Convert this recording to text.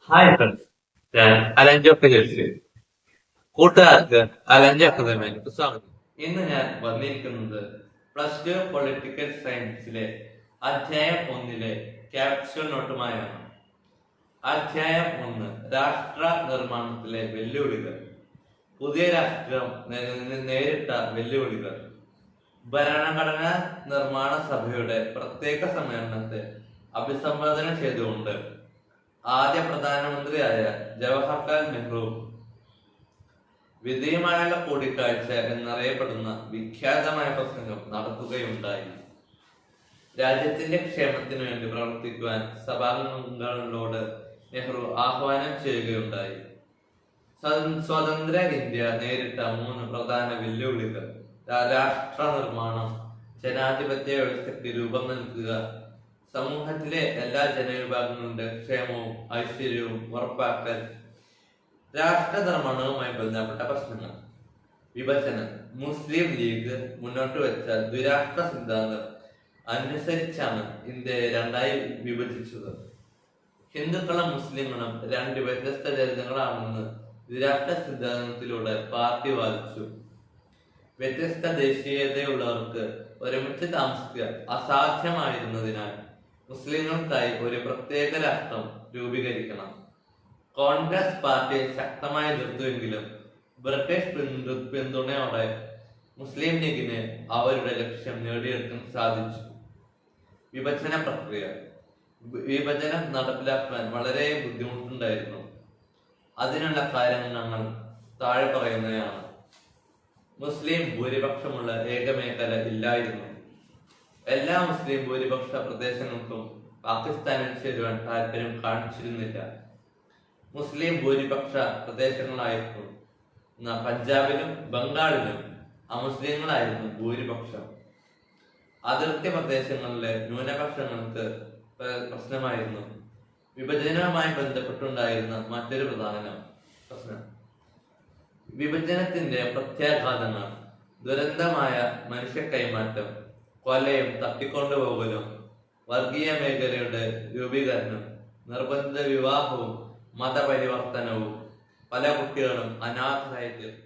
Hi friends, ഞാൻ അലഞ്ചോക്ക ജോഷി. കൂട്ടുകാർക്ക് അലഞ്ചോ അക്കാദമിയിലേക്ക് സ്വാഗതം. ഇന്ന് ഞാൻ വന്നിരിക്കുന്നത് പ്ലസ് ടു പൊളിറ്റിക്കൽ സയൻസിലെ അധ്യായം 1 ക്യാപ്സ്യൂൾ നോട്ടുമായാണ്. അധ്യായം 1 രാഷ്ട്ര നിർമ്മാണത്തിലെ വെല്ലുവിളികൾ. പുതിയ രാഷ്ട്രം നേരിട്ട വെല്ലുവിളികൾ. ഭരണഘടനാ നിർമ്മാണ സഭയുടെ പ്രത്യേക സമ്മേളനത്തെ അഭിസംബോധന ചെയ്തുകൊണ്ട് ആദ്യ പ്രധാനമന്ത്രിയായ ജവഹർലാൽ നെഹ്റു വിധിയുമായുള്ള കൂടിക്കാഴ്ച എന്നറിയപ്പെടുന്ന വിഖ്യാതമായ പ്രസംഗം നടത്തുകയുണ്ടായി. രാജ്യത്തിന്റെ ക്ഷേമത്തിനു വേണ്ടി പ്രവർത്തിക്കുവാൻ സഭാംഗങ്ങളോട് നെഹ്റു ആഹ്വാനം ചെയ്യുകയുണ്ടായി. സ്വതന്ത്ര ഇന്ത്യ നേരിട്ട 3 പ്രധാന വെല്ലുവിളികൾ: രാഷ്ട്ര നിർമ്മാണം, ജനാധിപത്യ വ്യവസ്ഥയ്ക്ക് രൂപം നൽകുക, സമൂഹത്തിലെ എല്ലാ ജനവിഭാഗങ്ങളുടെ ക്ഷേമവും ഐശ്വര്യവും ഉറപ്പാക്കൽ. രാഷ്ട്ര നിർമ്മാണവുമായി ബന്ധപ്പെട്ട പ്രശ്നങ്ങൾ. വിഭജനം. മുസ്ലിം ലീഗ് മുന്നോട്ട് വെച്ച ദ്വിരാഷ്ട്ര സിദ്ധാന്തം അനുസരിച്ചാണ് ഇന്ത്യയെ 2ആയി വിഭജിച്ചത്. ഹിന്ദുക്കളും മുസ്ലിങ്ങളും 2 വ്യത്യസ്ത രാജ്യങ്ങളാണെന്ന് ദ്വിരാഷ്ട്ര സിദ്ധാന്തത്തിലൂടെ പാർട്ടി വാദിച്ചു. വ്യത്യസ്ത ദേശീയതയുള്ളവർക്ക് ഒരുമിച്ച് താമസിക്കുക അസാധ്യമായിരുന്നതിനാൽ മുസ്ലിങ്ങൾക്കായി ഒരു പ്രത്യേക രാഷ്ട്രം രൂപീകരിക്കണം. കോൺഗ്രസ് പാർട്ടിയെ ശക്തമായി എതിർത്തുവെങ്കിലും ബ്രിട്ടീഷ് പിന്തുണയോടെ മുസ്ലിം ലീഗിന് അവരുടെ ലക്ഷ്യം നേടിയെടുക്കാൻ സാധിച്ചു. വിഭജന പ്രക്രിയ. വിഭജനം നടപ്പിലാക്കാൻ വളരെ ബുദ്ധിമുട്ടുണ്ടായിരുന്നു. അതിനുള്ള കാര്യങ്ങൾ താഴെ പറയുന്നതാണ്. മുസ്ലിം ഭൂരിപക്ഷമുള്ള ഏകമേഖല ഇല്ലായിരുന്നു. എല്ലാ മുസ്ലിം ഭൂരിപക്ഷ പ്രദേശങ്ങൾക്കും പാകിസ്ഥാനിൽ ചേരുവാൻ താല്പര്യം കാണിച്ചിരുന്നില്ല. മുസ്ലിം ഭൂരിപക്ഷ പ്രദേശങ്ങളായിരുന്നു പഞ്ചാബിലും ബംഗാളിലും അമുസ്ലിങ്ങളായിരുന്നു ഭൂരിപക്ഷം. അതിർത്തി പ്രദേശങ്ങളിലെ ന്യൂനപക്ഷങ്ങൾക്ക് പ്രശ്നമായിരുന്നു. വിഭജനവുമായി ബന്ധപ്പെട്ടുണ്ടായിരുന്ന മറ്റൊരു പ്രധാന പ്രശ്നം വിഭജനത്തിന്റെ പ്രത്യാഘാതങ്ങൾ: ദുരന്തമായ മനുഷ്യ കൈമാറ്റം, കൊലയും തട്ടിക്കൊണ്ടുപോകലും, വർഗീയ മേഖലയുടെ രൂപീകരണം, നിർബന്ധിത വിവാഹവും മതപരിവർത്തനവും, പല കുട്ടികളും അനാഥരായി തീർന്നു.